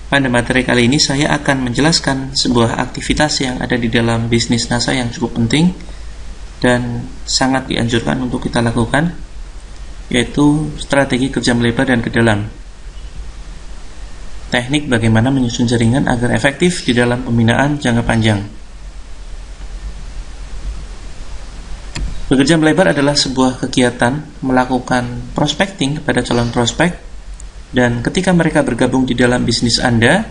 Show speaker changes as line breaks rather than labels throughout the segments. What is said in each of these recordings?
Pada materi kali ini saya akan menjelaskan sebuah aktivitas yang ada di dalam bisnis NASA yang cukup penting dan sangat dianjurkan untuk kita lakukan, yaitu strategi kerja melebar dan ke dalam. Teknik bagaimana menyusun jaringan agar efektif di dalam pembinaan jangka panjang. Bekerja melebar adalah sebuah kegiatan melakukan prospecting kepada calon prospek, dan ketika mereka bergabung di dalam bisnis Anda,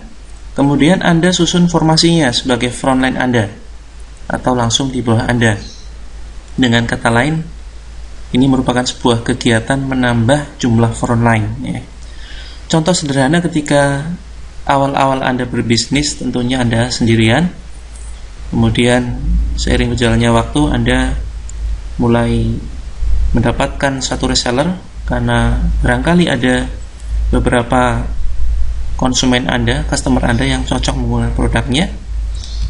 kemudian Anda susun formasinya sebagai frontline Anda atau langsung di bawah Anda. Dengan kata lain, ini merupakan sebuah kegiatan menambah jumlah frontline, ya. Contoh sederhana, ketika awal-awal Anda berbisnis, tentunya Anda sendirian. Kemudian seiring berjalannya waktu, Anda mulai mendapatkan satu reseller karena barangkali ada beberapa konsumen Anda, customer Anda yang cocok menggunakan produknya.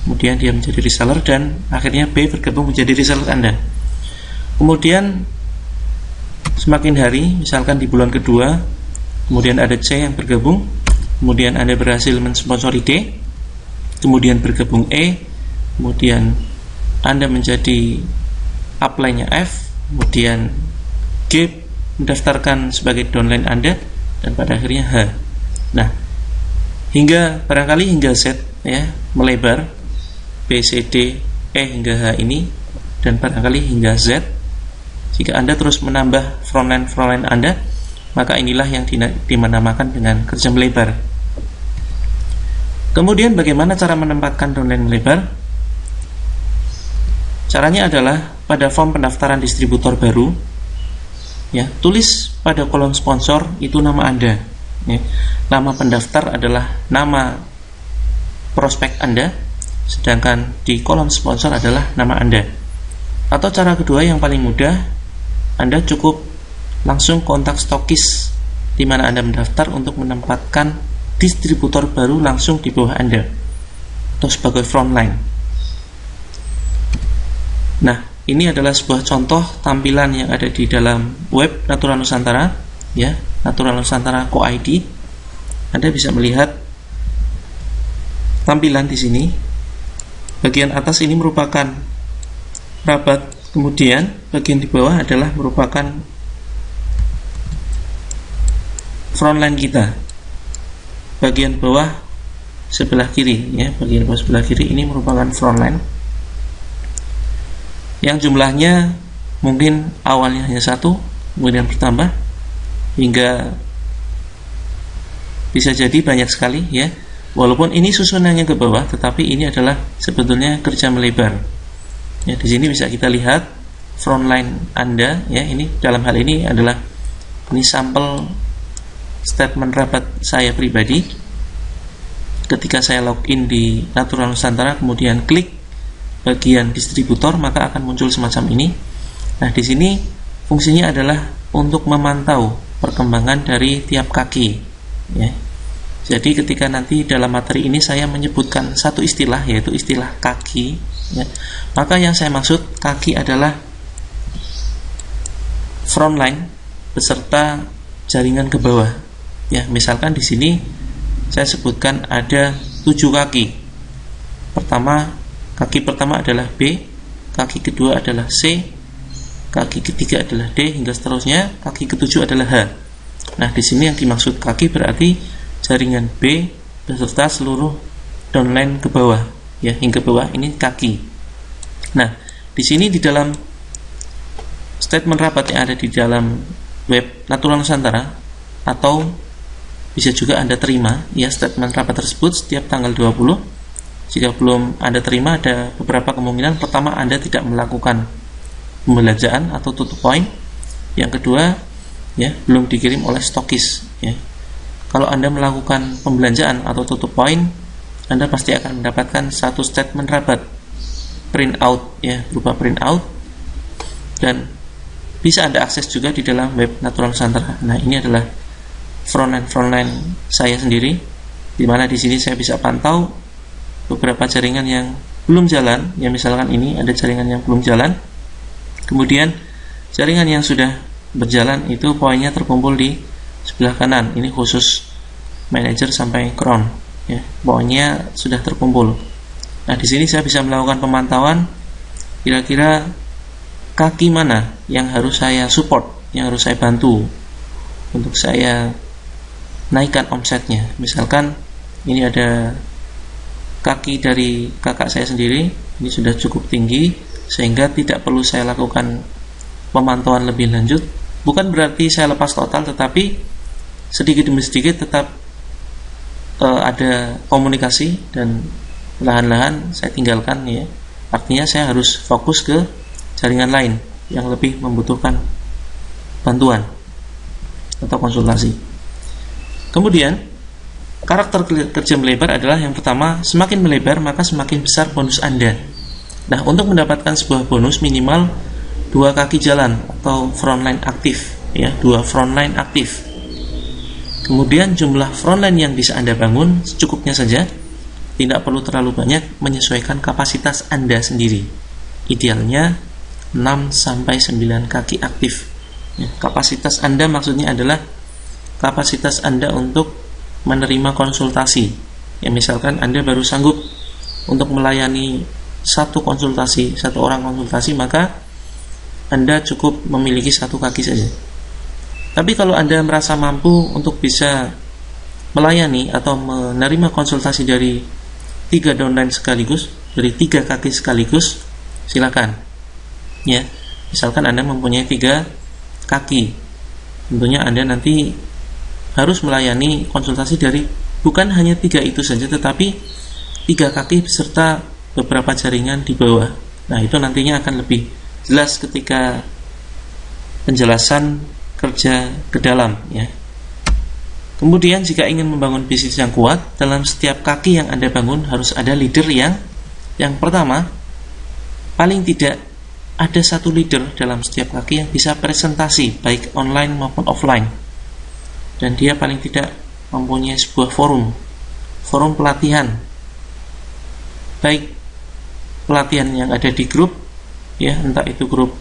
Kemudian dia menjadi reseller dan akhirnya B bergabung menjadi reseller Anda. Kemudian semakin hari, misalkan di bulan kedua, kemudian ada C yang bergabung, kemudian Anda berhasil mensponsori D, kemudian bergabung E, kemudian Anda menjadi upline-nya F, kemudian G mendaftarkan sebagai downline Anda, dan pada akhirnya H. Nah, barangkali hingga Z, ya, melebar B, C, D, E hingga H ini, dan barangkali hingga Z. Jika Anda terus menambah frontline Anda, maka inilah yang dinamakan dengan kerja melebar. Kemudian bagaimana cara menempatkan downline melebar? Caranya adalah pada form pendaftaran distributor baru, ya, tulis pada kolom sponsor itu nama Anda, ya. Nama pendaftar adalah nama prospek Anda, sedangkan di kolom sponsor adalah nama Anda. Atau cara kedua yang paling mudah, Anda cukup langsung kontak stokis di mana Anda mendaftar untuk menempatkan distributor baru langsung di bawah Anda atau sebagai frontline. Nah, ini adalah sebuah contoh tampilan yang ada di dalam web Natura Nusantara, ya, Natura Nusantara Co.id. Anda bisa melihat tampilan di sini. Bagian atas ini merupakan rabat, kemudian bagian di bawah adalah merupakan frontline kita. Bagian bawah sebelah kiri, ya, bagian bawah sebelah kiri ini merupakan frontline, yang jumlahnya mungkin awalnya hanya satu, kemudian bertambah hingga bisa jadi banyak sekali, ya. Walaupun ini susunannya ke bawah, tetapi ini adalah sebetulnya kerja melebar. Ya, di sini bisa kita lihat frontline Anda, ya. Ini dalam hal ini adalah sampel statement rapat saya pribadi. Ketika saya login di Natura Nusantara, kemudian klik bagian distributor, maka akan muncul semacam ini. Nah, di sini fungsinya adalah untuk memantau perkembangan dari tiap kaki, ya. Jadi ketika nanti dalam materi ini saya menyebutkan satu istilah, yaitu istilah kaki, ya, maka yang saya maksud kaki adalah frontline beserta jaringan ke bawah, ya. Misalkan di sini saya sebutkan ada 7 kaki. Kaki pertama adalah B, kaki kedua adalah C, kaki ketiga adalah D, hingga seterusnya. Kaki ketujuh adalah H. Nah, di sini yang dimaksud kaki berarti jaringan B beserta seluruh downline ke bawah, ya, hingga bawah, ini kaki. Nah, di sini di dalam statement rapat yang ada di dalam web Natura Nusantara, atau bisa juga Anda terima, ya, statement rapat tersebut setiap tanggal 20. Jika belum Anda terima, ada beberapa kemungkinan. Pertama, Anda tidak melakukan pembelanjaan atau tutup poin. Yang kedua, ya, belum dikirim oleh stokis, ya. Kalau Anda melakukan pembelanjaan atau tutup poin, Anda pasti akan mendapatkan satu statement rapat print out, ya, berupa print out, dan bisa Anda akses juga di dalam web Natura Nusantara. Nah, ini adalah frontline saya sendiri, di mana di sini saya bisa pantau beberapa jaringan yang belum jalan, ya, misalkan ini ada jaringan yang belum jalan. Kemudian jaringan yang sudah berjalan itu poinnya terkumpul di sebelah kanan. Ini khusus manajer sampai cron. ya, pokoknya sudah terkumpul. Nah, di sini saya bisa melakukan pemantauan kira-kira kaki mana yang harus saya support, yang harus saya bantu untuk saya naikkan omsetnya. Misalkan ini ada kaki dari kakak saya sendiri, ini sudah cukup tinggi sehingga tidak perlu saya lakukan pemantauan lebih lanjut. Bukan berarti saya lepas total, tetapi sedikit demi sedikit tetap ada komunikasi dan lahan-lahan saya tinggalkan, ya. Artinya saya harus fokus ke jaringan lain yang lebih membutuhkan bantuan atau konsultasi. Kemudian karakter kerja melebar adalah yang pertama, semakin melebar maka semakin besar bonus Anda. Nah, untuk mendapatkan sebuah bonus minimal 2 kaki jalan atau frontline aktif, ya, 2 frontline aktif. Kemudian jumlah frontline yang bisa Anda bangun secukupnya saja, tidak perlu terlalu banyak, menyesuaikan kapasitas Anda sendiri. Idealnya 6-9 kaki aktif. Ya, kapasitas Anda maksudnya adalah kapasitas Anda untuk menerima konsultasi. Ya, misalkan Anda baru sanggup untuk melayani satu orang konsultasi, maka Anda cukup memiliki 1 kaki saja. Tapi kalau Anda merasa mampu untuk bisa melayani atau menerima konsultasi dari 3 downline sekaligus, dari 3 kaki sekaligus, silakan. Ya, misalkan Anda mempunyai 3 kaki, tentunya Anda nanti harus melayani konsultasi dari bukan hanya 3 itu saja, tetapi 3 kaki beserta beberapa jaringan di bawah. Nah, itu nantinya akan lebih jelas ketika penjelasan kerja ke dalam, ya. Kemudian jika ingin membangun bisnis yang kuat, dalam setiap kaki yang Anda bangun harus ada leader yang pertama, paling tidak ada 1 leader dalam setiap kaki yang bisa presentasi baik online maupun offline. Dan dia paling tidak mempunyai sebuah forum pelatihan, baik pelatihan yang ada di grup, ya, entah itu grup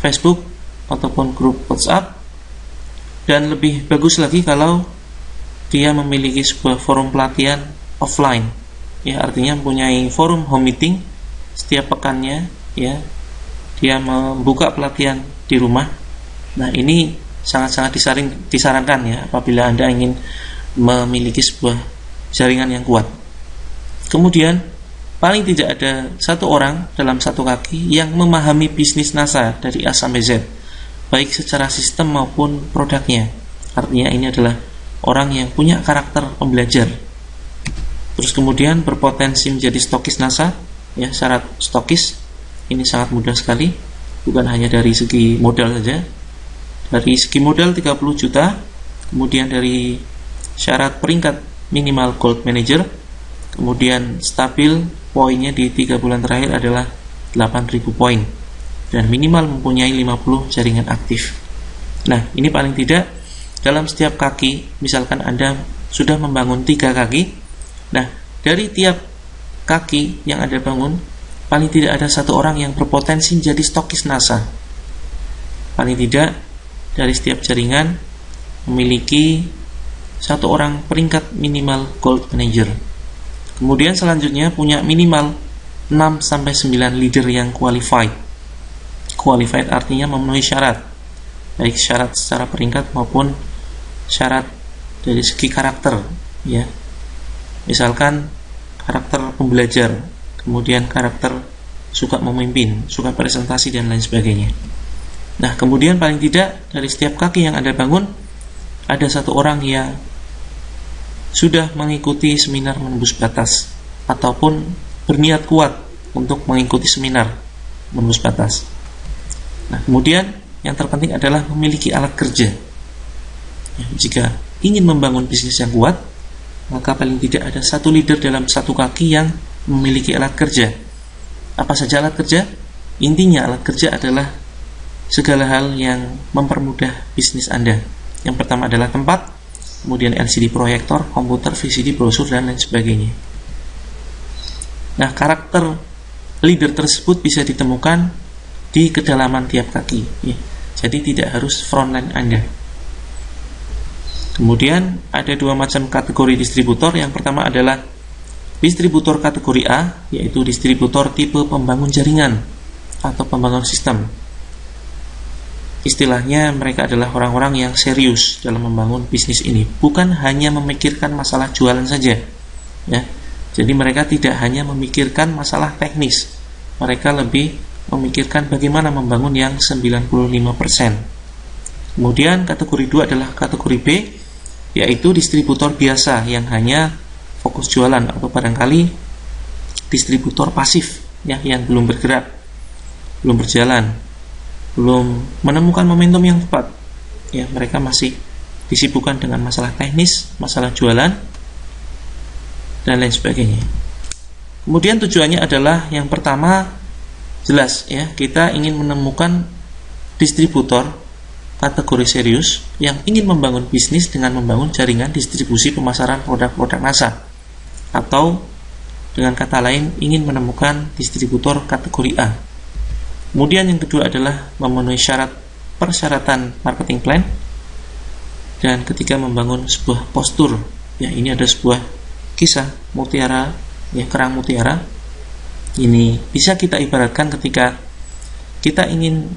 Facebook ataupun grup WhatsApp, dan lebih bagus lagi kalau dia memiliki sebuah forum pelatihan offline, ya, artinya mempunyai forum home meeting setiap pekannya, ya, dia membuka pelatihan di rumah. Nah, ini sangat-sangat disarankan, ya, apabila Anda ingin memiliki sebuah jaringan yang kuat. Kemudian paling tidak ada 1 orang dalam 1 kaki yang memahami bisnis NASA dari A sampai Z, baik secara sistem maupun produknya. Artinya ini adalah orang yang punya karakter pembelajar. Terus kemudian berpotensi menjadi stokis NASA, ya, syarat stokis ini sangat mudah sekali, bukan hanya dari segi modal saja. Dari segi modal 30 juta, kemudian dari syarat peringkat minimal gold manager, kemudian stabil poinnya di 3 bulan terakhir adalah 8.000 poin, dan minimal mempunyai 50 jaringan aktif. Nah, ini paling tidak dalam setiap kaki, misalkan Anda sudah membangun 3 kaki, nah, dari tiap kaki yang Anda bangun, paling tidak ada 1 orang yang berpotensi menjadi stokis NASA. Paling tidak dari setiap jaringan memiliki 1 orang peringkat minimal gold manager. Kemudian selanjutnya punya minimal 6-9 leader yang qualified. Qualified artinya memenuhi syarat, baik syarat secara peringkat maupun syarat dari segi karakter, ya. Misalkan karakter pembelajar, kemudian karakter suka memimpin, suka presentasi, dan lain sebagainya. Nah, kemudian paling tidak dari setiap kaki yang Anda bangun ada 1 orang yang sudah mengikuti seminar menembus batas ataupun berniat kuat untuk mengikuti seminar menembus batas. Nah, kemudian yang terpenting adalah memiliki alat kerja. Ya, jika ingin membangun bisnis yang kuat, maka paling tidak ada 1 leader dalam 1 kaki yang memiliki alat kerja. Apa saja alat kerja? Intinya alat kerja adalah segala hal yang mempermudah bisnis Anda. Yang pertama adalah tempat, kemudian LCD proyektor, komputer, VCD, brosur, dan lain sebagainya. Nah, karakter leader tersebut bisa ditemukan di kedalaman tiap kaki, ya. Jadi tidak harus frontline Anda. Kemudian ada dua macam kategori distributor. Yang pertama adalah distributor kategori A, yaitu distributor tipe pembangun jaringan atau pembangun sistem. Istilahnya mereka adalah orang-orang yang serius dalam membangun bisnis ini, bukan hanya memikirkan masalah jualan saja, ya. Jadi mereka tidak hanya memikirkan masalah teknis, mereka lebih memikirkan bagaimana membangun yang 95%. Kemudian kategori 2 adalah kategori B, yaitu distributor biasa yang hanya fokus jualan, atau barangkali distributor pasif, ya, yang belum bergerak, belum berjalan, belum menemukan momentum yang tepat, ya. Mereka masih disibukkan dengan masalah teknis, masalah jualan, dan lain sebagainya. Kemudian tujuannya adalah yang pertama, jelas, ya, kita ingin menemukan distributor kategori serius yang ingin membangun bisnis dengan membangun jaringan distribusi pemasaran produk-produk NASA, atau dengan kata lain ingin menemukan distributor kategori A. Kemudian yang kedua adalah memenuhi persyaratan marketing plan, dan ketika membangun sebuah postur, ya, ini ada sebuah kisah mutiara, ya, kerang mutiara. Ini bisa kita ibaratkan ketika kita ingin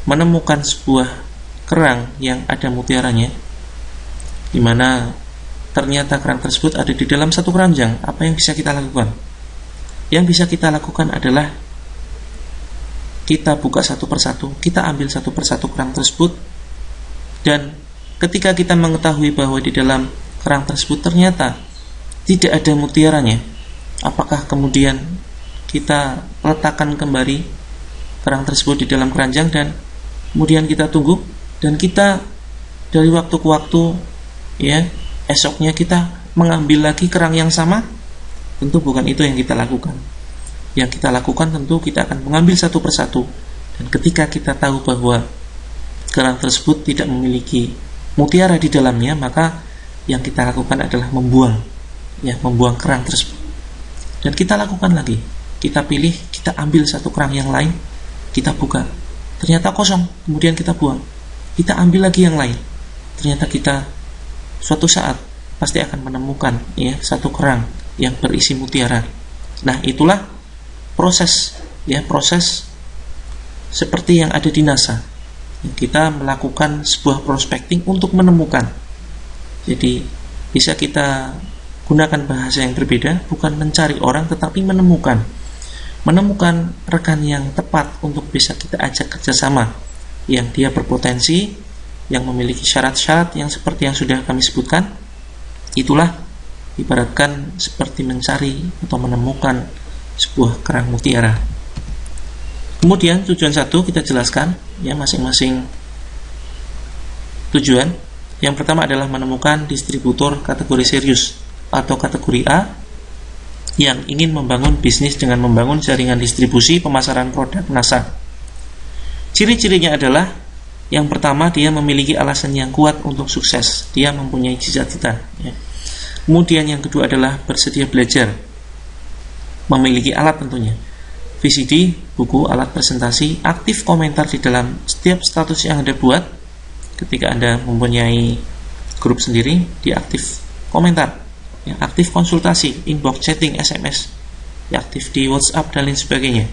menemukan sebuah kerang yang ada mutiaranya, di mana ternyata kerang tersebut ada di dalam satu keranjang. Apa yang bisa kita lakukan? Yang bisa kita lakukan adalah kita buka satu persatu, kita ambil satu persatu kerang tersebut, dan ketika kita mengetahui bahwa di dalam kerang tersebut ternyata tidak ada mutiaranya, apakah kemudian kita letakkan kembali kerang tersebut di dalam keranjang dan kemudian kita tunggu, dan kita dari waktu ke waktu, ya, esoknya kita mengambil lagi kerang yang sama? Tentu bukan itu yang kita lakukan. Yang kita lakukan tentu kita akan mengambil satu persatu, dan ketika kita tahu bahwa kerang tersebut tidak memiliki mutiara di dalamnya, maka yang kita lakukan adalah membuang, ya, membuang kerang tersebut. Dan kita lakukan lagi, kita pilih, kita ambil satu kerang yang lain, kita buka, ternyata kosong, kemudian kita buang, kita ambil lagi yang lain, ternyata kita suatu saat pasti akan menemukan, ya, satu kerang yang berisi mutiara. Nah, itulah proses, ya, proses seperti yang ada di NASA. Kita melakukan sebuah prospecting untuk menemukan. Jadi bisa kita gunakan bahasa yang berbeda, bukan mencari orang tetapi menemukan rekan yang tepat untuk bisa kita ajak kerjasama, yang dia berpotensi, yang memiliki syarat-syarat yang seperti yang sudah kami sebutkan. Itulah ibaratkan seperti mencari atau menemukan sebuah kerang mutiara. Kemudian tujuan 1 kita jelaskan, ya, masing-masing tujuan. Yang pertama adalah menemukan distributor kategori serius atau kategori A yang ingin membangun bisnis dengan membangun jaringan distribusi pemasaran produk NASA. Ciri-cirinya adalah, yang pertama, dia memiliki alasan yang kuat untuk sukses, dia mempunyai cita-cita, ya. Kemudian yang kedua adalah bersedia belajar, memiliki alat tentunya, VCD, buku, alat presentasi, aktif komentar di dalam setiap status yang Anda buat. Ketika Anda mempunyai grup sendiri, dia aktif komentar, ya, aktif konsultasi, inbox, chatting, SMS, ya, aktif di WhatsApp dan lain sebagainya.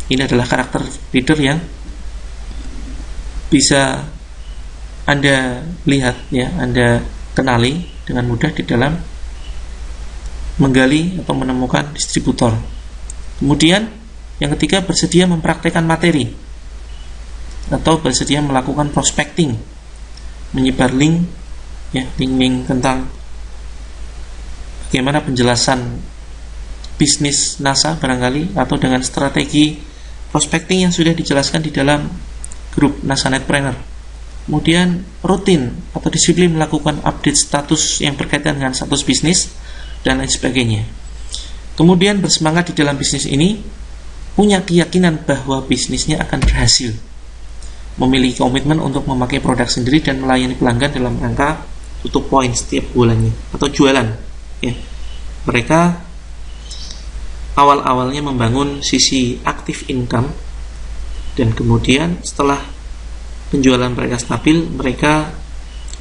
Ini adalah karakter leader yang bisa Anda lihat, ya, Anda kenali dengan mudah di dalam menggali atau menemukan distributor. Kemudian yang ketiga, bersedia mempraktekkan materi atau bersedia melakukan prospecting, menyebar link, ya, link tentang bagaimana penjelasan bisnis NASA barangkali, atau dengan strategi prospecting yang sudah dijelaskan di dalam grup NASA Netpreneur. Kemudian rutin atau disiplin melakukan update status yang berkaitan dengan status bisnis dan lain sebagainya. Kemudian bersemangat di dalam bisnis ini, punya keyakinan bahwa bisnisnya akan berhasil, memiliki komitmen untuk memakai produk sendiri dan melayani pelanggan dalam rangka tutup poin setiap bulannya atau jualan, ya. Mereka awal-awalnya membangun sisi aktif income, dan kemudian setelah penjualan mereka stabil, mereka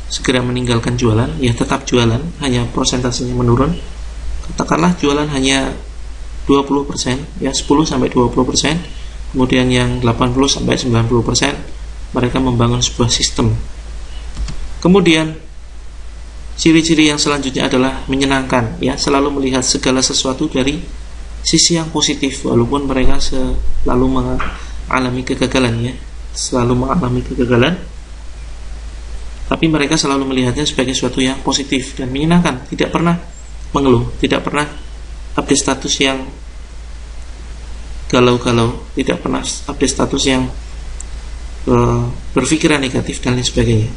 segera meninggalkan jualan, ya tetap jualan, hanya persentasenya menurun. Katakanlah jualan hanya 20%, ya 10-20%, kemudian yang 80-90% mereka membangun sebuah sistem. Kemudian ciri-ciri yang selanjutnya adalah menyenangkan, ya selalu melihat segala sesuatu dari sisi yang positif, walaupun mereka selalu mengalami kegagalan, ya selalu mengalami kegagalan, tapi mereka selalu melihatnya sebagai sesuatu yang positif dan menyenangkan, tidak pernah mengeluh, tidak pernah update status yang galau-galau, tidak pernah update status yang berpikiran negatif dan lain sebagainya.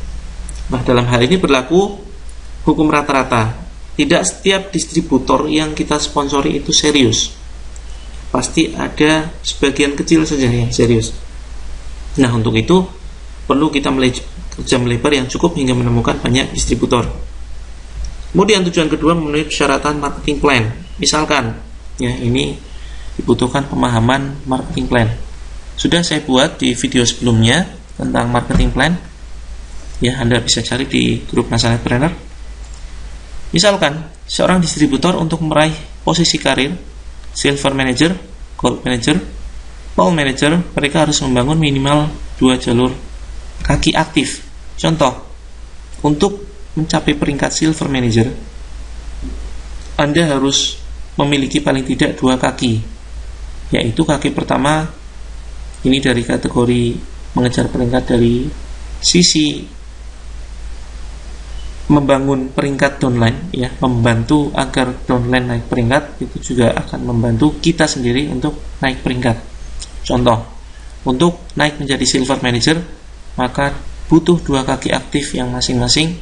Nah, dalam hal ini berlaku hukum rata-rata. Tidak setiap distributor yang kita sponsori itu serius. Pasti ada sebagian kecil saja yang serius. Nah, untuk itu perlu kita kerja melebar yang cukup hingga menemukan banyak distributor. Kemudian tujuan kedua, memenuhi persyaratan marketing plan. Misalkan, ya ini dibutuhkan pemahaman marketing plan. Sudah saya buat di video sebelumnya tentang marketing plan. Ya, Anda bisa cari di grup Masalahpreneur. Misalkan, seorang distributor untuk meraih posisi karir Silver Manager, Gold Manager, Pearl Manager, mereka harus membangun minimal 2 jalur kaki aktif. Contoh, untuk mencapai peringkat Silver Manager, Anda harus memiliki paling tidak 2 kaki, yaitu kaki pertama ini dari kategori mengejar peringkat dari sisi membangun peringkat downline, ya membantu agar downline naik peringkat, itu juga akan membantu kita sendiri untuk naik peringkat. Contoh, untuk naik menjadi Silver Manager, maka butuh 2 kaki aktif yang masing-masing.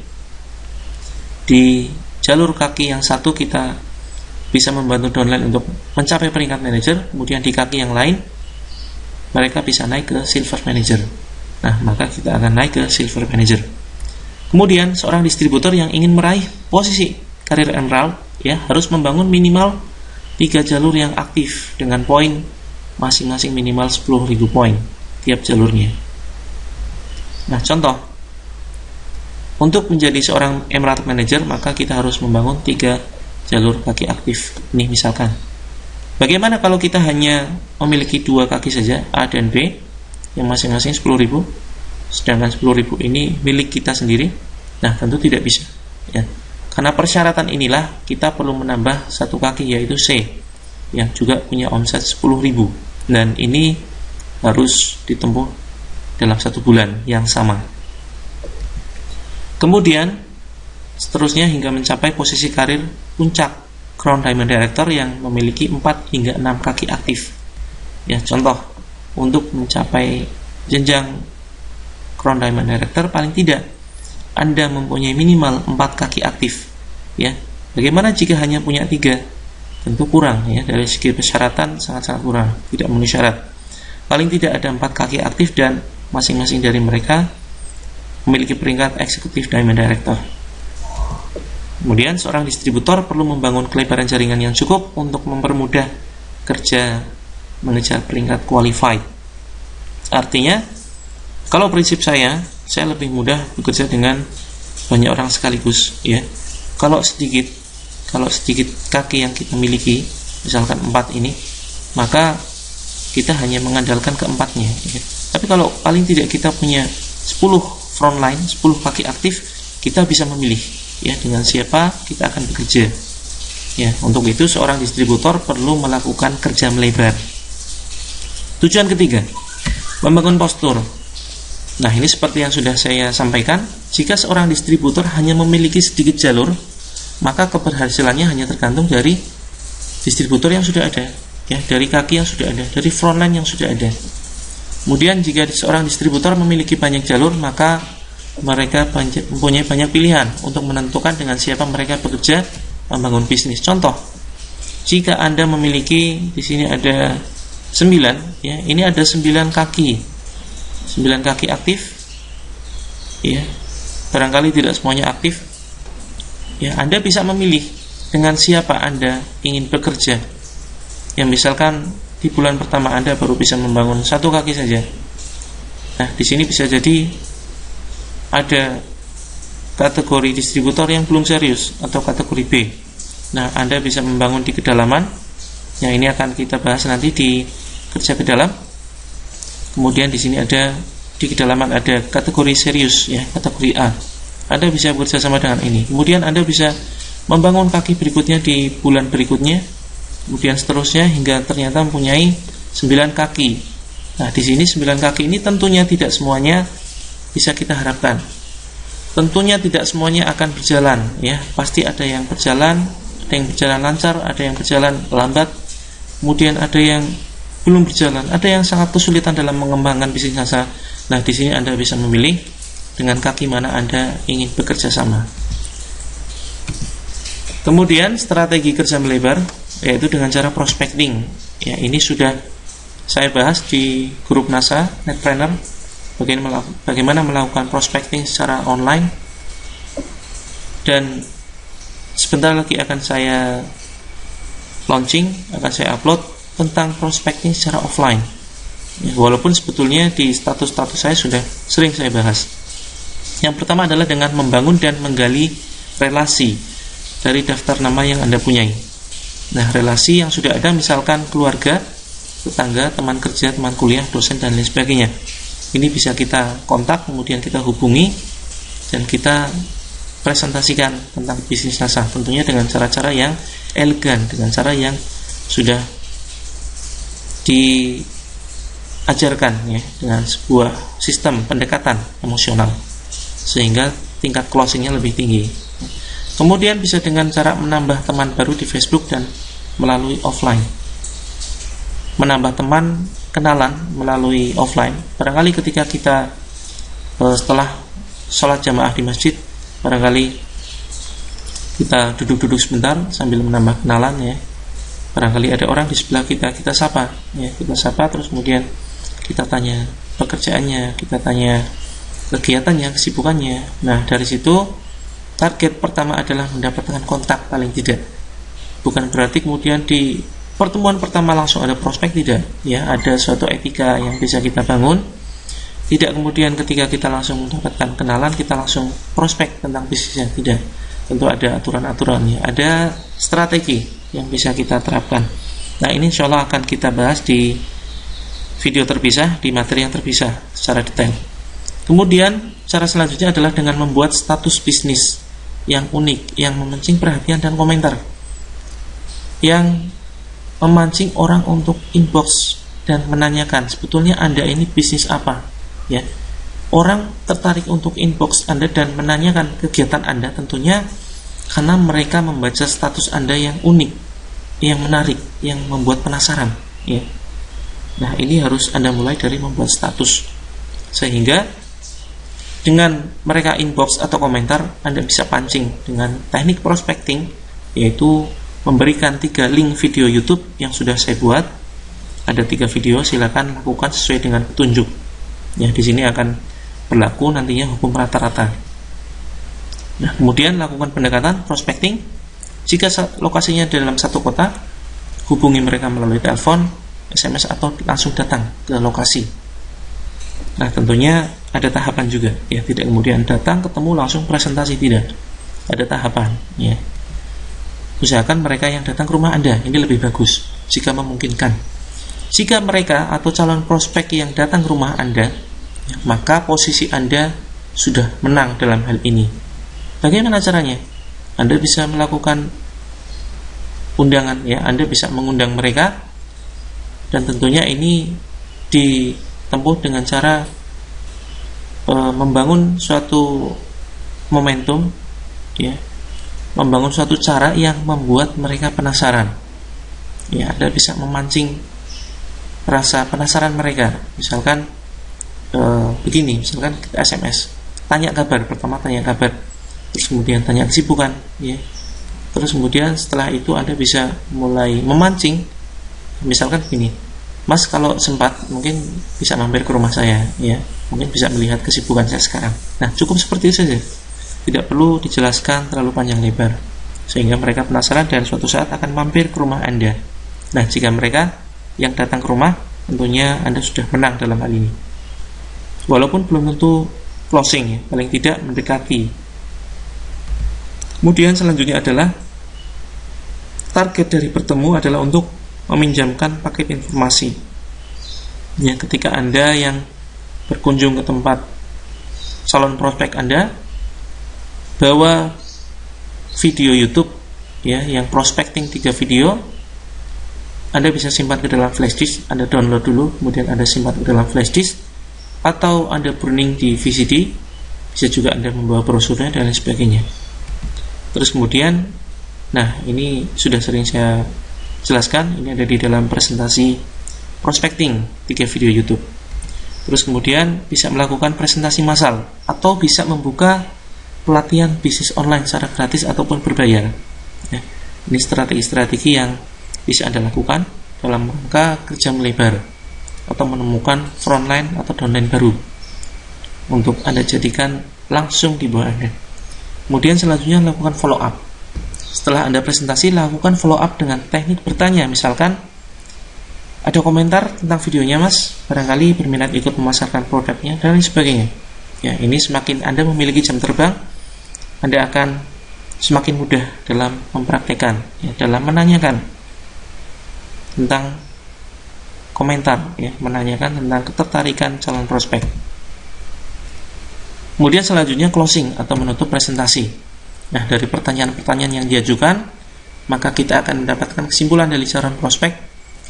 Di jalur kaki yang satu kita bisa membantu downline untuk mencapai peringkat manager, kemudian di kaki yang lain mereka bisa naik ke Silver Manager. Nah, maka kita akan naik ke Silver Manager. Kemudian seorang distributor yang ingin meraih posisi karir Emerald, ya harus membangun minimal 3 jalur yang aktif dengan poin masing-masing minimal 10.000 poin tiap jalurnya. Nah, contoh, untuk menjadi seorang Emerald Manager, maka kita harus membangun 3 jalur kaki aktif. Ini misalkan, bagaimana kalau kita hanya memiliki 2 kaki saja, A dan B, yang masing-masing 10.000, sedangkan 10.000 ini milik kita sendiri? Nah, tentu tidak bisa, ya. Karena persyaratan inilah kita perlu menambah 1 kaki, yaitu C, yang juga punya omset 10.000, dan ini harus ditempuh dalam 1 bulan yang sama. Kemudian seterusnya hingga mencapai posisi karir puncak Crown Diamond Director yang memiliki 4 hingga 6 kaki aktif. Ya, contoh, untuk mencapai jenjang Crown Diamond Director paling tidak Anda mempunyai minimal 4 kaki aktif. Ya, bagaimana jika hanya punya 3? Tentu kurang, ya, dari segi persyaratan sangat-sangat kurang, tidak memenuhi syarat. Paling tidak ada 4 kaki aktif dan masing-masing dari mereka memiliki peringkat eksekutif Diamond Director. Kemudian seorang distributor perlu membangun kelebaran jaringan yang cukup untuk mempermudah kerja mengejar peringkat qualified. Artinya, kalau prinsip saya lebih mudah bekerja dengan banyak orang sekaligus, ya. Kalau sedikit kaki yang kita miliki, misalkan 4 ini, maka kita hanya mengandalkan keempatnya, ya. Tapi kalau paling tidak kita punya 10 frontline, 10 kaki aktif, kita bisa memilih, ya, dengan siapa kita akan bekerja. Ya, untuk itu seorang distributor perlu melakukan kerja melebar. Tujuan ketiga, membangun postur. Nah, ini seperti yang sudah saya sampaikan, jika seorang distributor hanya memiliki sedikit jalur, maka keberhasilannya hanya tergantung dari distributor yang sudah ada, ya, dari kaki yang sudah ada, dari frontline yang sudah ada. Kemudian jika seorang distributor memiliki banyak jalur, maka mereka mempunyai banyak pilihan untuk menentukan dengan siapa mereka bekerja membangun bisnis. Contoh, jika Anda memiliki di sini ada 9, ya, ini ada 9 kaki aktif, ya, barangkali tidak semuanya aktif, ya, Anda bisa memilih dengan siapa Anda ingin bekerja. Yang misalkan di bulan pertama Anda baru bisa membangun 1 kaki saja. Nah, di sini bisa jadi ada kategori distributor yang belum serius atau kategori B. Nah, Anda bisa membangun di kedalaman. Yang ini akan kita bahas nanti di kerja ke dalam. Kemudian di sini ada di kedalaman ada kategori serius ya, kategori A. Anda bisa bekerja sama dengan ini. Kemudian Anda bisa membangun kaki berikutnya di bulan berikutnya. Kemudian seterusnya hingga ternyata mempunyai 9 kaki. Nah, di sini 9 kaki ini tentunya tidak semuanya bisa kita harapkan. Tentunya tidak semuanya akan berjalan ya. Pasti ada yang berjalan lancar, ada yang berjalan lambat. Kemudian ada yang belum berjalan, ada yang sangat kesulitan dalam mengembangkan bisnis NASA. Nah, di sini Anda bisa memilih dengan kaki mana Anda ingin bekerja sama. Kemudian strategi kerja melebar yaitu dengan cara prospecting. Ya, ini sudah saya bahas di grup NASA Netpreneur, bagaimana melakukan prospecting secara online. Dan sebentar lagi akan saya launching, akan saya upload tentang prospecting secara offline ya, walaupun sebetulnya di status-status saya sudah sering saya bahas. Yang pertama adalah dengan membangun dan menggali relasi dari daftar nama yang Anda punyai. Nah, relasi yang sudah ada misalkan keluarga, tetangga, teman kerja, teman kuliah, dosen, dan lain sebagainya. Ini bisa kita kontak, kemudian kita hubungi dan kita presentasikan tentang bisnis NASA, tentunya dengan cara-cara yang elegan, dengan cara yang sudah diajarkan ya, dengan sebuah sistem pendekatan emosional sehingga tingkat closingnya lebih tinggi. Kemudian bisa dengan cara menambah teman baru di Facebook dan melalui offline. Menambah teman kenalan melalui offline. Barangkali ketika kita setelah sholat jamaah di masjid, barangkali kita duduk-duduk sebentar sambil menambah kenalan ya. Barangkali ada orang di sebelah kita, kita sapa ya, kita sapa terus kemudian kita tanya pekerjaannya, kita tanya kegiatannya, kesibukannya. Nah, dari situ target pertama adalah mendapatkan kontak paling tidak. Bukan berarti kemudian di pertemuan pertama langsung ada prospek, tidak ya, ada suatu etika yang bisa kita bangun. Tidak kemudian ketika kita langsung mendapatkan kenalan kita langsung prospek tentang bisnisnya, tidak. Tentu ada aturan-aturannya, ada strategi yang bisa kita terapkan. Nah, ini insya Allah akan kita bahas di video terpisah, di materi yang terpisah secara detail. Kemudian cara selanjutnya adalah dengan membuat status bisnis yang unik, yang memancing perhatian dan komentar, yang memancing orang untuk inbox dan menanyakan sebetulnya Anda ini bisnis apa ya. Orang tertarik untuk inbox Anda dan menanyakan kegiatan Anda tentunya karena mereka membaca status Anda yang unik, yang menarik, yang membuat penasaran ya. Nah, ini harus Anda mulai dari membuat status, sehingga dengan mereka inbox atau komentar Anda bisa pancing dengan teknik prospecting, yaitu memberikan 3 link video YouTube yang sudah saya buat. Ada 3 video, silakan lakukan sesuai dengan petunjuk ya. Di sini akan berlaku nantinya hukum rata-rata. Nah, kemudian lakukan pendekatan prospecting. Jika lokasinya dalam satu kota, hubungi mereka melalui telepon, SMS, atau langsung datang ke lokasi. Nah, tentunya ada tahapan juga ya, tidak kemudian datang ketemu langsung presentasi, tidak. Ada tahapan ya. Usahakan mereka yang datang ke rumah Anda, ini lebih bagus jika memungkinkan. Jika mereka atau calon prospek yang datang ke rumah Anda, maka posisi Anda sudah menang dalam hal ini. Bagaimana caranya? Anda bisa melakukan undangan ya, Anda bisa mengundang mereka, dan tentunya ini ditempuh dengan cara membangun suatu momentum ya, membangun suatu cara yang membuat mereka penasaran ya. Anda bisa memancing rasa penasaran mereka. Misalkan begini, misalkan kita SMS, tanya kabar, pertama tanya kabar, terus kemudian tanya kesibukan ya. Terus kemudian setelah itu Anda bisa mulai memancing, misalkan begini, Mas kalau sempat mungkin bisa mampir ke rumah saya ya, mungkin bisa melihat kesibukan saya sekarang. Nah, cukup seperti itu saja, tidak perlu dijelaskan terlalu panjang lebar, sehingga mereka penasaran dan suatu saat akan mampir ke rumah Anda. Nah, jika mereka yang datang ke rumah, tentunya Anda sudah menang dalam hal ini. Walaupun belum tentu closing ya, paling tidak mendekati Kemudian selanjutnya adalah target dari bertemu adalah untuk meminjamkan paket informasi. Ya, ketika Anda yang berkunjung ke tempat calon prospek Anda, bawa video YouTube ya yang prospecting 3 video, Anda bisa simpan ke dalam flash disk, Anda download dulu, kemudian Anda simpan ke dalam flash disk, atau Anda burning di VCD, bisa juga Anda membawa brosurnya dan lain sebagainya. Terus kemudian, nah ini sudah sering saya jelaskan, ini ada di dalam presentasi prospecting 3 video YouTube. Terus kemudian bisa melakukan presentasi massal, atau bisa membuka pelatihan bisnis online secara gratis ataupun berbayar. Ya, ini strategi-strategi yang bisa Anda lakukan dalam rangka kerja melebar atau menemukan frontline atau downline baru untuk Anda jadikan langsung di bawah Anda. Kemudian selanjutnya lakukan follow up. Setelah Anda presentasi, lakukan follow up dengan teknik bertanya. Misalkan, ada komentar tentang videonya mas, barangkali berminat ikut memasarkan produknya dan lain sebagainya. Ya, ini semakin Anda memiliki jam terbang, Anda akan semakin mudah dalam mempraktekkan, ya, dalam menanyakan tentang komentar, ya, menanyakan tentang ketertarikan calon prospek. Kemudian selanjutnya closing atau menutup presentasi. Nah, dari pertanyaan-pertanyaan yang diajukan, maka kita akan mendapatkan kesimpulan dari calon prospek.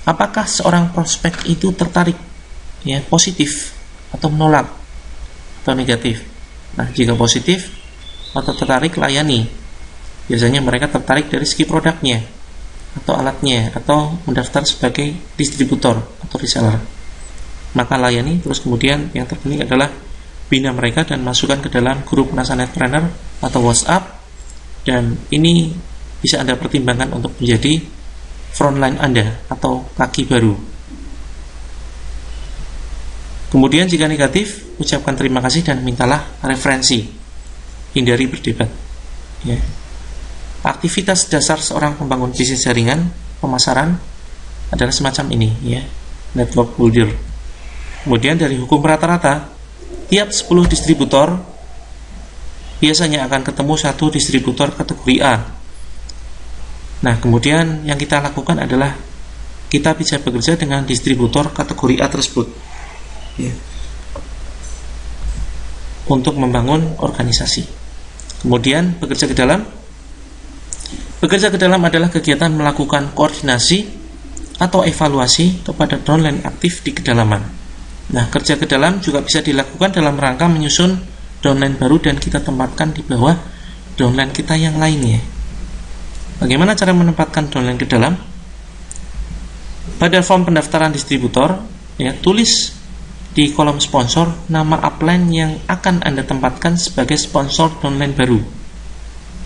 Apakah seorang prospek itu tertarik, ya, positif atau menolak atau negatif. Nah, jika positif atau tertarik, layani. Biasanya mereka tertarik dari segi produknya atau alatnya, atau mendaftar sebagai distributor atau reseller, maka layani. Terus kemudian yang terpenting adalah bina mereka dan masukkan ke dalam grup NASA Netpreneur atau WhatsApp, dan ini bisa Anda pertimbangkan untuk menjadi frontline Anda atau kaki baru. Kemudian jika negatif, ucapkan terima kasih dan mintalah referensi. Hindari berdebat. Ya. Aktivitas dasar seorang pembangun bisnis jaringan pemasaran adalah semacam ini, ya, network builder. Kemudian dari hukum rata-rata, tiap 10 distributor biasanya akan ketemu 1 distributor kategori A. Nah, kemudian yang kita lakukan adalah kita bisa bekerja dengan distributor kategori A tersebut, ya, untuk membangun organisasi. Kemudian bekerja ke dalam. Bekerja ke dalam adalah kegiatan melakukan koordinasi atau evaluasi kepada downline aktif di kedalaman. Nah, kerja ke dalam juga bisa dilakukan dalam rangka menyusun downline baru dan kita tempatkan di bawah downline kita yang lainnya. Bagaimana cara menempatkan downline ke dalam? Pada form pendaftaran distributor, ya, tulis di kolom sponsor nama upline yang akan Anda tempatkan sebagai sponsor downline baru.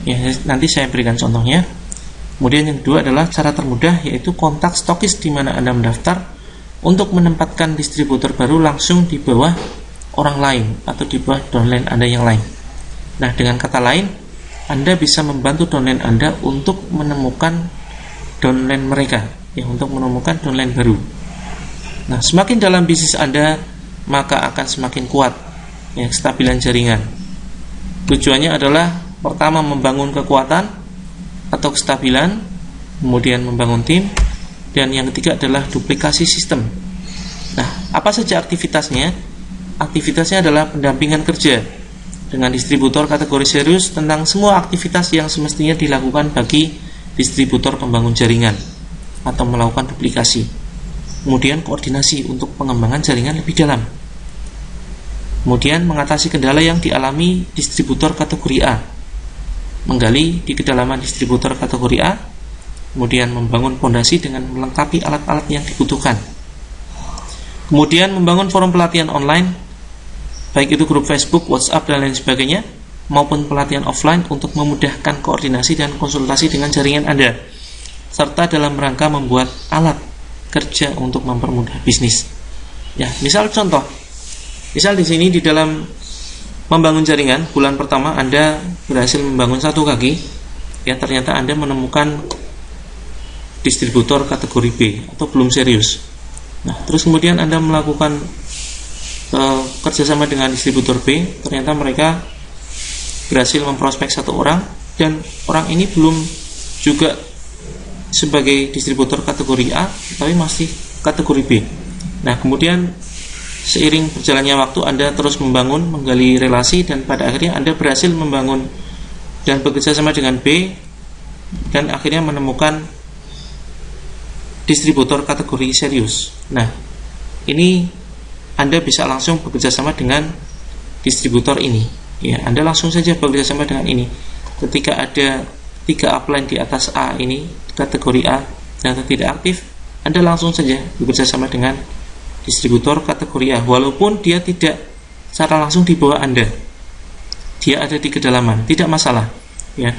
Ya, nanti saya berikan contohnya. Kemudian yang kedua adalah cara termudah, yaitu kontak stokis di mana Anda mendaftar untuk menempatkan distributor baru langsung di bawah orang lain atau di bawah downline Anda yang lain. Nah, dengan kata lain, Anda bisa membantu downline Anda untuk menemukan downline mereka, ya, untuk menemukan downline baru. Nah, semakin dalam bisnis Anda, maka akan semakin kuat, ya, kestabilan jaringan. Tujuannya adalah pertama membangun kekuatan atau kestabilan, kemudian membangun tim, dan yang ketiga adalah duplikasi sistem. Nah, apa saja aktivitasnya? Aktivitasnya adalah pendampingan kerja dengan distributor kategori serius tentang semua aktivitas yang semestinya dilakukan bagi distributor pembangun jaringan atau melakukan duplikasi. Kemudian koordinasi untuk pengembangan jaringan lebih dalam. Kemudian mengatasi kendala yang dialami distributor kategori A, menggali di kedalaman distributor kategori A, kemudian membangun fondasi dengan melengkapi alat-alat yang dibutuhkan. Kemudian membangun forum pelatihan online, baik itu grup Facebook, WhatsApp, dan lain sebagainya, maupun pelatihan offline untuk memudahkan koordinasi dan konsultasi dengan jaringan Anda, serta dalam rangka membuat alat kerja untuk mempermudah bisnis. Ya, misal contoh, misal di sini di dalam membangun jaringan, bulan pertama Anda berhasil membangun 1 kaki, ya, ternyata Anda menemukan distributor kategori B atau belum serius. Nah, terus kemudian Anda melakukan kerjasama dengan distributor B, ternyata mereka berhasil memprospek 1 orang, dan orang ini belum juga sebagai distributor kategori A, tapi masih kategori B. Nah, kemudian seiring berjalannya waktu Anda terus membangun, menggali relasi, dan pada akhirnya Anda berhasil membangun dan bekerja sama dengan B, dan akhirnya menemukan distributor kategori serius. Nah, ini Anda bisa langsung bekerja sama dengan distributor ini. Ya, Anda langsung saja bekerja sama dengan ini. Ketika ada 3 upline di atas A ini, kategori A, dan tidak aktif, Anda langsung saja bekerja sama dengan distributor kategori A, walaupun dia tidak secara langsung di bawah Anda, dia ada di kedalaman, tidak masalah. Ya,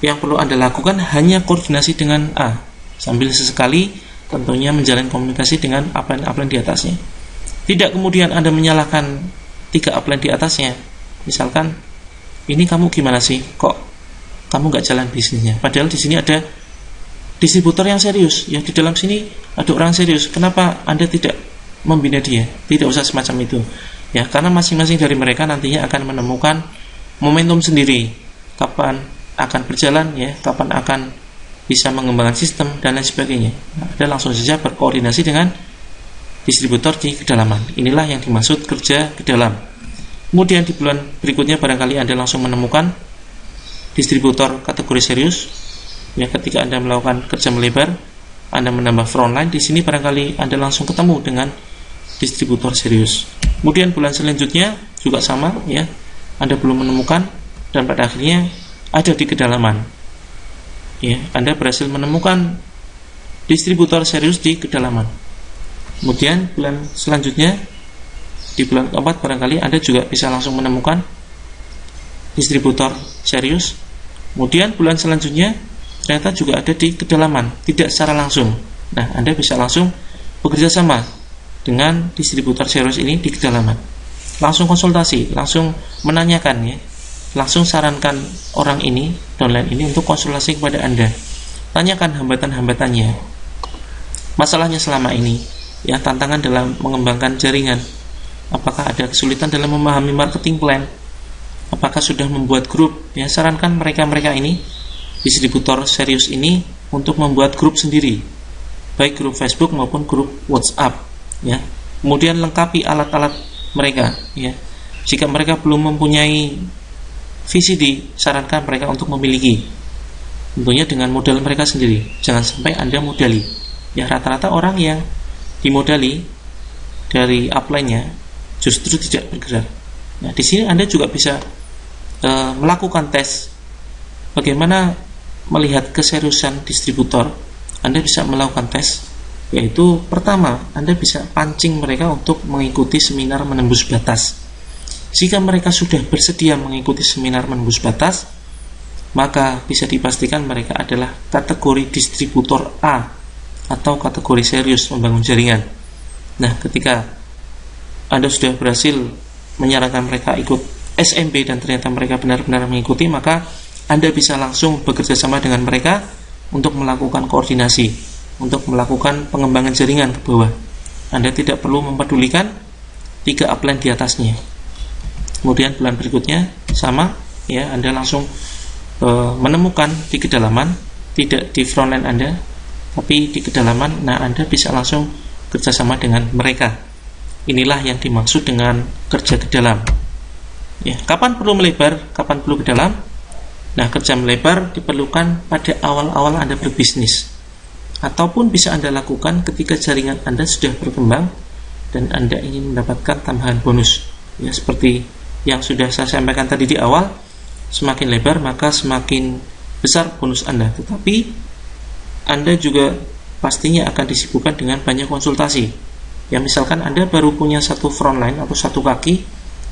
yang perlu Anda lakukan hanya koordinasi dengan A, sambil sesekali tentunya menjalin komunikasi dengan upline-upline di atasnya. Tidak kemudian Anda menyalahkan 3 upline di atasnya. Misalkan, ini kamu gimana sih? Kok kamu nggak jalan bisnisnya? Padahal di sini ada distributor yang serius. Ya, di dalam sini ada orang serius. Kenapa Anda tidak membina dia? Tidak usah semacam itu. Ya, karena masing-masing dari mereka nantinya akan menemukan momentum sendiri. Kapan akan berjalan, ya, kapan akan bisa mengembangkan sistem dan lain sebagainya. Nah, Anda langsung saja berkoordinasi dengan distributor di kedalaman. Inilah yang dimaksud kerja ke dalam. Kemudian di bulan berikutnya barangkali Anda langsung menemukan distributor kategori serius. Ya, ketika Anda melakukan kerja melebar, Anda menambah frontline, di sini barangkali Anda langsung ketemu dengan distributor serius. Kemudian bulan selanjutnya juga sama, ya, Anda belum menemukan, dan pada akhirnya ada di kedalaman. Ya, Anda berhasil menemukan distributor serius di kedalaman. Kemudian bulan selanjutnya, di bulan keempat barangkali Anda juga bisa langsung menemukan distributor serius. Kemudian bulan selanjutnya ternyata juga ada di kedalaman, tidak secara langsung. Nah, Anda bisa langsung bekerja sama dengan distributor serius ini di kedalaman. Langsung konsultasi, langsung menanyakan, ya, langsung sarankan orang ini, downline ini untuk konsultasi kepada Anda. Tanyakan hambatan-hambatannya, masalahnya selama ini, ya, tantangan dalam mengembangkan jaringan. Apakah ada kesulitan dalam memahami marketing plan? Apakah sudah membuat grup? Ya, sarankan mereka ini, distributor serius ini, untuk membuat grup sendiri, baik grup Facebook maupun grup WhatsApp. Ya, kemudian lengkapi alat-alat mereka. Ya, jika mereka belum mempunyai VCD, sarankan mereka untuk memiliki, tentunya dengan modal mereka sendiri. Jangan sampai Anda modali. Ya, rata-rata orang yang dimodali dari upline-nya justru tidak bergerak. Nah, di sini Anda juga bisa melakukan tes bagaimana melihat keseriusan distributor. Anda bisa melakukan tes, yaitu pertama, Anda bisa pancing mereka untuk mengikuti seminar menembus batas. Jika mereka sudah bersedia mengikuti seminar menembus batas, maka bisa dipastikan mereka adalah kategori distributor A atau kategori serius membangun jaringan. Nah, ketika Anda sudah berhasil menyarankan mereka ikut SMB dan ternyata mereka benar-benar mengikuti, maka Anda bisa langsung bekerja sama dengan mereka untuk melakukan koordinasi, untuk melakukan pengembangan jaringan ke bawah. Anda tidak perlu mempedulikan 3 upline di atasnya. Kemudian bulan berikutnya sama, ya, Anda langsung menemukan di kedalaman, tidak di frontline Anda, tapi di kedalaman. Nah, Anda bisa langsung kerjasama dengan mereka. Inilah yang dimaksud dengan kerja ke dalam. Ya, kapan perlu melebar, kapan perlu ke dalam? Nah, kerja melebar diperlukan pada awal-awal Anda berbisnis, ataupun bisa Anda lakukan ketika jaringan Anda sudah berkembang dan Anda ingin mendapatkan tambahan bonus. Ya, seperti yang sudah saya sampaikan tadi di awal, semakin lebar maka semakin besar bonus Anda. Tetapi Anda juga pastinya akan disibukkan dengan banyak konsultasi. Ya, misalkan Anda baru punya satu frontline atau satu kaki,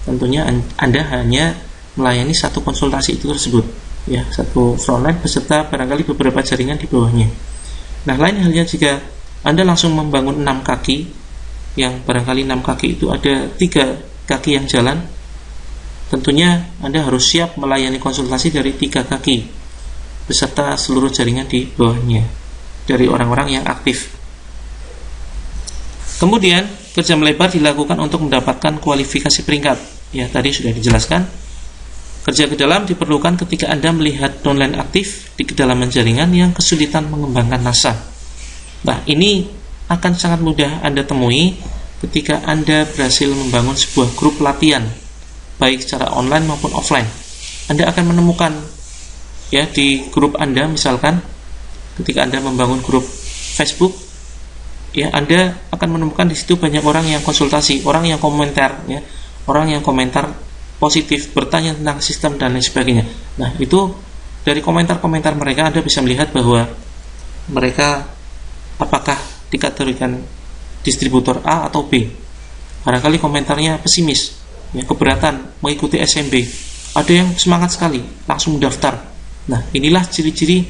tentunya Anda hanya melayani satu konsultasi itu tersebut, ya, satu frontline beserta barangkali beberapa jaringan di bawahnya. Nah, lain halnya jika Anda langsung membangun 6 kaki, yang barangkali 6 kaki itu ada 3 kaki yang jalan, tentunya Anda harus siap melayani konsultasi dari 3 kaki beserta seluruh jaringan di bawahnya dari orang-orang yang aktif. Kemudian kerja melebar dilakukan untuk mendapatkan kualifikasi peringkat. Ya, tadi sudah dijelaskan. Kerja ke dalam diperlukan ketika Anda melihat downline aktif di kedalaman jaringan yang kesulitan mengembangkan NASA. Nah, ini akan sangat mudah Anda temui ketika Anda berhasil membangun sebuah grup latihan, baik secara online maupun offline. Anda akan menemukan ya di grup Anda, misalkan ketika Anda membangun grup Facebook, ya Anda akan menemukan di situ banyak orang yang konsultasi, orang yang komentar, ya, orang yang komentar positif, bertanya tentang sistem dan lain sebagainya. Nah, itu dari komentar-komentar mereka Anda bisa melihat bahwa mereka apakah dikategorikan distributor A atau B. Barangkali komentarnya pesimis, ya, keberatan mengikuti SMB. Ada yang semangat sekali, langsung mendaftar. Nah, inilah ciri-ciri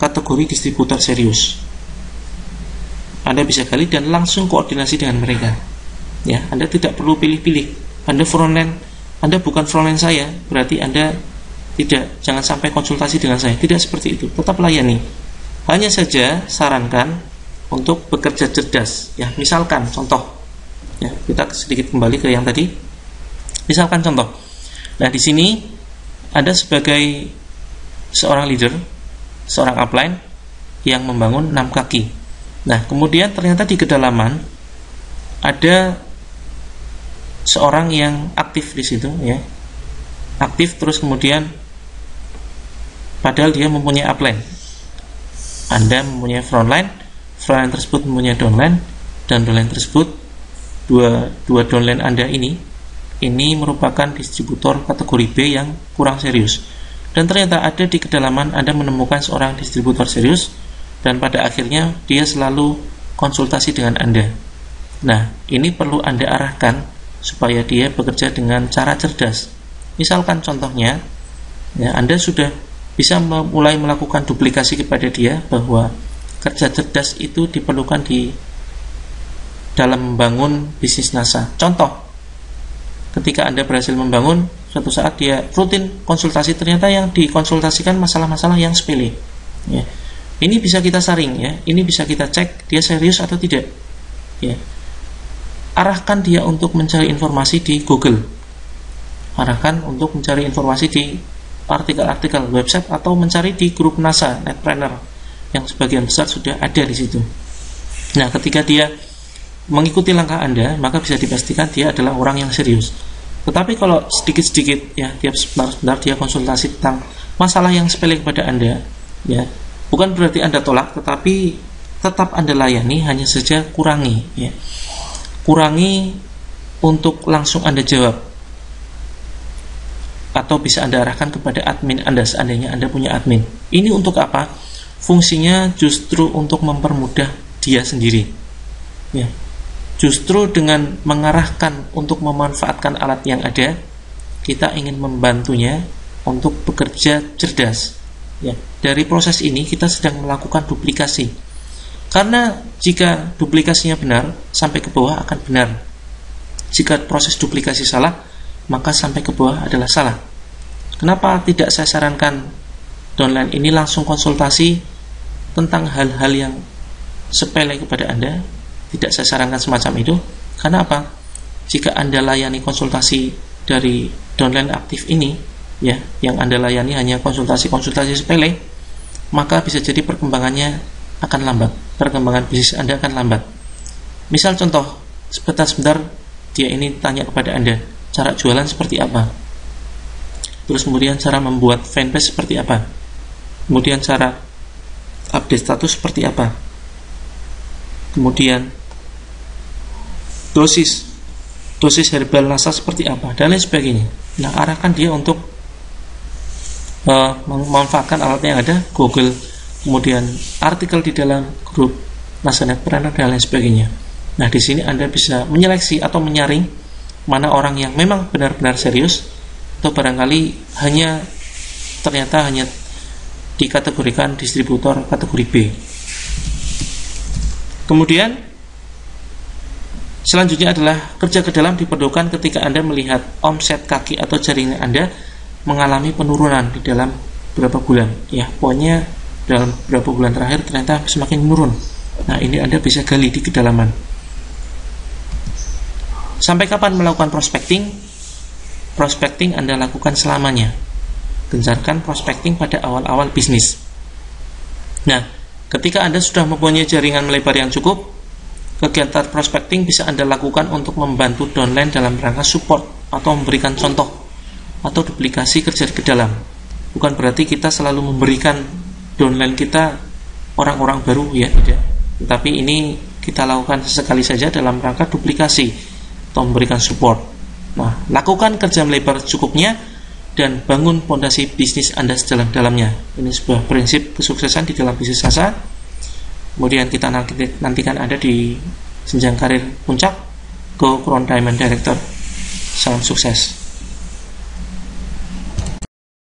kategori distributor serius. Anda bisa gali dan langsung koordinasi dengan mereka. Ya, Anda tidak perlu pilih-pilih. Anda bukan frontline saya, berarti Anda jangan sampai konsultasi dengan saya. Tidak seperti itu. Tetap layani. Hanya saja sarankan untuk bekerja cerdas. Ya, misalkan contoh. Ya, kita sedikit kembali ke yang tadi. Misalkan contoh. Nah, di sini Anda sebagai seorang leader, seorang upline yang membangun 6 kaki. Nah, kemudian ternyata di kedalaman ada seorang yang aktif di situ, ya, aktif terus kemudian padahal dia mempunyai upline. Anda mempunyai frontline tersebut mempunyai downline, dan downline tersebut dua downline Anda ini merupakan distributor kategori B yang kurang serius. Dan ternyata ada di kedalaman Anda menemukan seorang distributor serius, dan pada akhirnya dia selalu konsultasi dengan Anda. Nah, ini perlu Anda arahkan supaya dia bekerja dengan cara cerdas. Misalkan contohnya, ya, Anda sudah bisa mulai melakukan duplikasi kepada dia bahwa kerja cerdas itu diperlukan di dalam membangun bisnis NASA. Contoh, ketika Anda berhasil membangun, suatu saat dia rutin konsultasi, ternyata yang dikonsultasikan masalah-masalah yang sepele. Ya. Ini bisa kita saring, ya. Ini bisa kita cek dia serius atau tidak. Ya. Arahkan dia untuk mencari informasi di Google. Arahkan untuk mencari informasi di artikel-artikel website atau mencari di grup NASA, Netpreneur, yang sebagian besar sudah ada di situ. Nah, ketika dia mengikuti langkah Anda, maka bisa dipastikan dia adalah orang yang serius. Tetapi kalau sedikit-sedikit, ya, tiap sebentar dia konsultasi tentang masalah yang sepele kepada Anda, ya, bukan berarti Anda tolak, tetapi tetap Anda layani, hanya saja kurangi, ya. Kurangi untuk langsung Anda jawab, atau bisa Anda arahkan kepada admin Anda seandainya Anda punya admin. Ini untuk apa? Fungsinya justru untuk mempermudah dia sendiri, ya. Justru dengan mengarahkan untuk memanfaatkan alat yang ada, kita ingin membantunya untuk bekerja cerdas, ya. Dari proses ini kita sedang melakukan duplikasi. Karena jika duplikasinya benar, sampai ke bawah akan benar. Jika proses duplikasi salah, maka sampai ke bawah adalah salah. Kenapa tidak saya sarankan downline ini langsung konsultasi tentang hal-hal yang sepele kepada Anda? Tidak saya sarankan semacam itu. Karena apa? Jika Anda layani konsultasi dari downline aktif ini, ya, yang Anda layani hanya konsultasi-konsultasi sepele, maka bisa jadi perkembangannya akan lambat. Perkembangan bisnis Anda akan lambat. Misal contoh, sebentar dia ini tanya kepada Anda, cara jualan seperti apa, terus kemudian cara membuat fanpage seperti apa, kemudian cara update status seperti apa, kemudian dosis herbal NASA seperti apa, dan lain sebagainya. Nah, arahkan dia untuk memanfaatkan alat yang ada, Google, kemudian artikel di dalam grup NASA Netpreneur dan lain sebagainya. Nah, di sini Anda bisa menyeleksi atau menyaring mana orang yang memang benar-benar serius, atau barangkali ternyata hanya dikategorikan distributor kategori B. Kemudian selanjutnya adalah kerja ke dalam diperlukan ketika Anda melihat omset kaki atau jaringan Anda mengalami penurunan di dalam beberapa bulan. Ya, pokoknya dalam beberapa bulan terakhir ternyata semakin menurun. Nah, ini Anda bisa gali di kedalaman. Sampai kapan melakukan prospecting? prospecting Anda lakukan selamanya. Gencarkan prospecting pada awal-awal bisnis. Nah, ketika Anda sudah mempunyai jaringan melebar yang cukup, kegiatan prospecting bisa Anda lakukan untuk membantu downline dalam rangka support atau memberikan contoh atau duplikasi kerja ke dalam. Bukan berarti kita selalu memberikan downline kita orang-orang baru, ya tidak. Tetapi ini kita lakukan sesekali saja dalam rangka duplikasi atau memberikan support. Nah, lakukan kerja melebar cukupnya dan bangun fondasi bisnis Anda sedalam-dalamnya. Ini sebuah prinsip kesuksesan di dalam bisnis asa. Kemudian kita nantikan Anda di jenjang karir puncak. Go Crown Diamond Director. Salam sukses.